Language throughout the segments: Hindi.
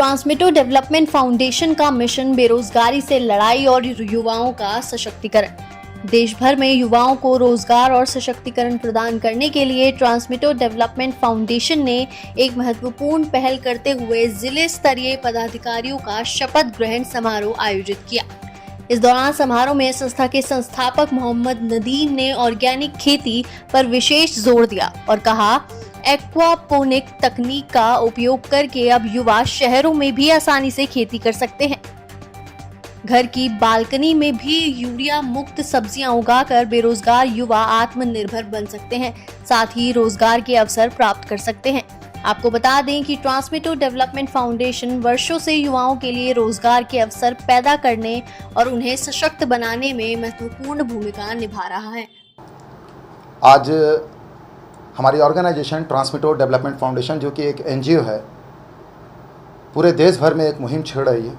ट्रांसमिटो डेवलपमेंट फाउंडेशन का मिशन बेरोजगारी से लड़ाई और युवाओं का सशक्तिकरण। देश भर में युवाओं को रोजगार और सशक्तिकरण प्रदान करने के लिए ट्रांसमिटो डेवलपमेंट फाउंडेशन ने एक महत्वपूर्ण पहल करते हुए जिले स्तरीय पदाधिकारियों का शपथ ग्रहण समारोह आयोजित किया। इस दौरान समारोह में संस्था के संस्थापक मोहम्मद नदीम ने ऑर्गेनिक खेती पर विशेष जोर दिया और कहा, एक्वापोनिक तकनीक का उपयोग करके अब युवा शहरों में भी आसानी से खेती कर सकते हैं। घर की बालकनी में भी यूरिया मुक्त सब्जियां उगाकर बेरोजगार युवा आत्मनिर्भर बन सकते हैं, साथ ही रोजगार के अवसर प्राप्त कर सकते हैं। आपको बता दें कि ट्रांसमिटो डेवलपमेंट फाउंडेशन वर्षों से युवाओं के लिए रोजगार के अवसर पैदा करने और उन्हें सशक्त बनाने में महत्वपूर्ण भूमिका निभा रहा है। आज हमारी ऑर्गेनाइजेशन ट्रांसमिटो डेवलपमेंट फाउंडेशन, जो कि एक एनजीओ है, पूरे देश भर में एक मुहिम छेड़ रही है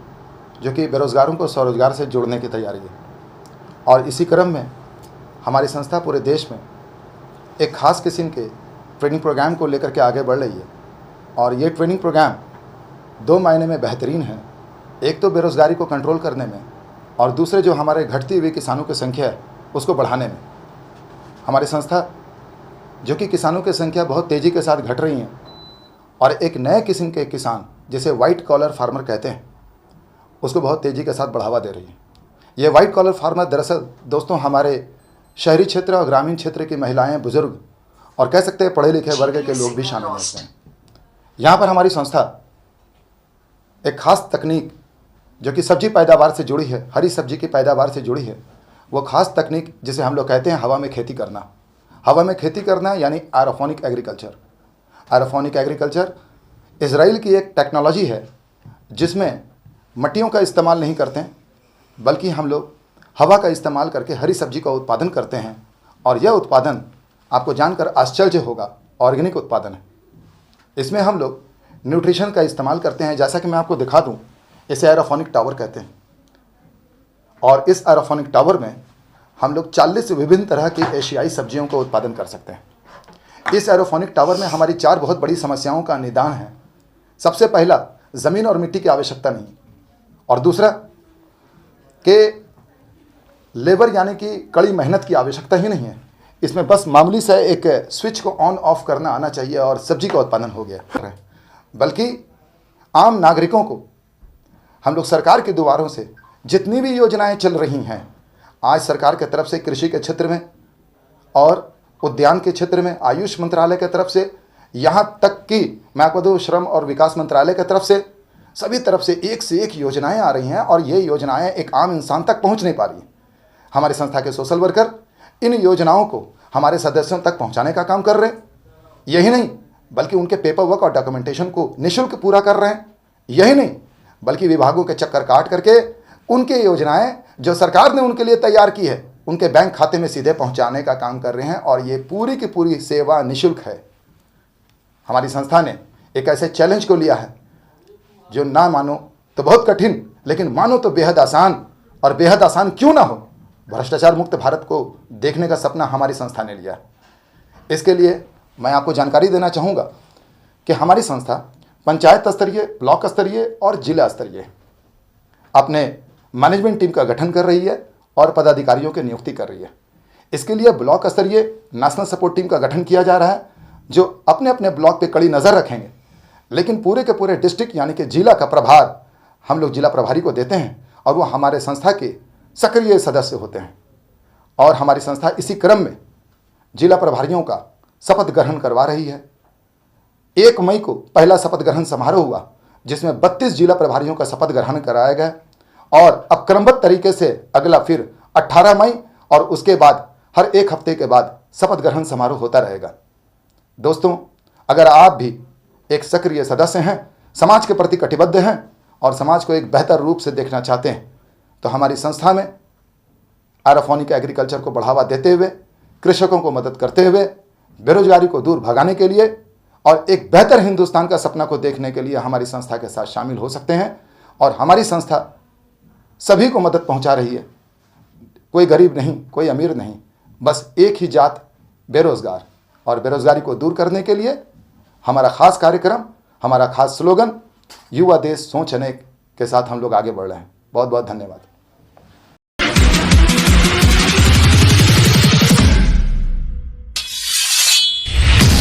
जो कि बेरोजगारों को स्वरोजगार से जोड़ने की तैयारी है। और इसी क्रम में हमारी संस्था पूरे देश में एक ख़ास किस्म के ट्रेनिंग प्रोग्राम को लेकर के आगे बढ़ रही है। और ये ट्रेनिंग प्रोग्राम 2 मायने में बेहतरीन है। एक तो बेरोज़गारी को कंट्रोल करने में, और दूसरे जो हमारे घटती हुई किसानों की संख्या है उसको बढ़ाने में। हमारी संस्था, जो कि किसानों की संख्या बहुत तेज़ी के साथ घट रही है, और एक नए किस्म के किसान जिसे वाइट कॉलर फार्मर कहते हैं, उसको बहुत तेज़ी के साथ बढ़ावा दे रही है। ये वाइट कॉलर फार्मर दरअसल दोस्तों हमारे शहरी क्षेत्र और ग्रामीण क्षेत्र की महिलाएं, बुजुर्ग और कह सकते हैं पढ़े लिखे वर्ग के लोग भी शामिल होते हैं। यहाँ पर हमारी संस्था एक ख़ास तकनीक जो कि सब्जी पैदावार से जुड़ी है, हरी सब्जी की पैदावार से जुड़ी है, वो ख़ास तकनीक जिसे हम लोग कहते हैं हवा में खेती करना। हवा में खेती करना यानी aerophonic agriculture. Aerophonic agriculture Israel की एक टेक्नोलॉजी है जिसमें मट्टियों का इस्तेमाल नहीं करते हैं, बल्कि हम लोग हवा का इस्तेमाल करके हरी सब्जी का उत्पादन करते हैं। और यह उत्पादन आपको जानकर आश्चर्य होगा, ऑर्गेनिक उत्पादन है। इसमें हम लोग न्यूट्रिशन का इस्तेमाल करते हैं। जैसा कि मैं आपको दिखा दूं, इसे एरोफोनिक टावर कहते हैं। और इस एरोफोनिक टावर में हम लोग 40 विभिन्न तरह की एशियाई सब्जियों का उत्पादन कर सकते हैं। इस एरोफोनिक टावर में हमारी 4 बहुत बड़ी समस्याओं का निदान है। सबसे पहला, ज़मीन और मिट्टी की आवश्यकता नहीं, और दूसरा कि लेबर यानी कि कड़ी मेहनत की आवश्यकता ही नहीं है। इसमें बस मामूली से एक स्विच को ऑन ऑफ करना आना चाहिए और सब्जी का उत्पादन हो गया। बल्कि आम नागरिकों को हम लोग सरकार के द्वारों से जितनी भी योजनाएं चल रही हैं, आज सरकार के तरफ से कृषि के क्षेत्र में और उद्यान के क्षेत्र में, आयुष मंत्रालय के तरफ से, यहाँ तक कि मैं आपको दूँ श्रम और विकास मंत्रालय के तरफ से, सभी तरफ से एक एक योजनाएं आ रही हैं। और ये योजनाएं एक आम इंसान तक पहुंच नहीं पा रही। हमारी संस्था के सोशल वर्कर इन योजनाओं को हमारे सदस्यों तक पहुंचाने का काम कर रहे हैं। यही नहीं, बल्कि उनके पेपर वर्क और डॉक्यूमेंटेशन को निःशुल्क पूरा कर रहे हैं। यही नहीं, बल्कि विभागों के चक्कर काट करके उनके योजनाएं जो सरकार ने उनके लिए तैयार की है, उनके बैंक खाते में सीधे पहुंचाने का काम कर रहे हैं। और ये पूरी की पूरी सेवा निःशुल्क है। हमारी संस्था ने एक ऐसे चैलेंज को लिया है जो ना मानो तो बहुत कठिन, लेकिन मानो तो बेहद आसान। और बेहद आसान क्यों ना हो, भ्रष्टाचार मुक्त भारत को देखने का सपना हमारी संस्था ने लिया। इसके लिए मैं आपको जानकारी देना चाहूँगा कि हमारी संस्था पंचायत स्तरीय, ब्लॉक स्तरीय और जिला स्तरीय अपने मैनेजमेंट टीम का गठन कर रही है और पदाधिकारियों की नियुक्ति कर रही है। इसके लिए ब्लॉक स्तरीय नेशनल सपोर्ट टीम का गठन किया जा रहा है, जो अपने अपने ब्लॉक पे कड़ी नज़र रखेंगे। लेकिन पूरे के पूरे डिस्ट्रिक्ट यानी कि जिला का प्रभार हम लोग जिला प्रभारी को देते हैं, और वो हमारे संस्था के सक्रिय सदस्य होते हैं। और हमारी संस्था इसी क्रम में जिला प्रभारियों का शपथ ग्रहण करवा रही है। 1 मई को पहला शपथ ग्रहण समारोह हुआ, जिसमें 32 जिला प्रभारियों का शपथ ग्रहण कराया गया। और अब क्रमबद्ध तरीके से अगला फिर 18 मई और उसके बाद हर 1 हफ्ते के बाद शपथ ग्रहण समारोह होता रहेगा। दोस्तों, अगर आप भी एक सक्रिय सदस्य हैं, समाज के प्रति कटिबद्ध हैं और समाज को एक बेहतर रूप से देखना चाहते हैं, तो हमारी संस्था में एरोफोनिक एग्रीकल्चर को बढ़ावा देते हुए, कृषकों को मदद करते हुए, बेरोजगारी को दूर भगाने के लिए और एक बेहतर हिंदुस्तान का सपना को देखने के लिए हमारी संस्था के साथ शामिल हो सकते हैं। और हमारी संस्था सभी को मदद पहुंचा रही है। कोई गरीब नहीं, कोई अमीर नहीं, बस एक ही जात, बेरोजगार। और बेरोजगारी को दूर करने के लिए हमारा खास कार्यक्रम, हमारा खास स्लोगन युवा देश सोच अनेक के साथ हम लोग आगे बढ़ रहे हैं। बहुत बहुत धन्यवाद।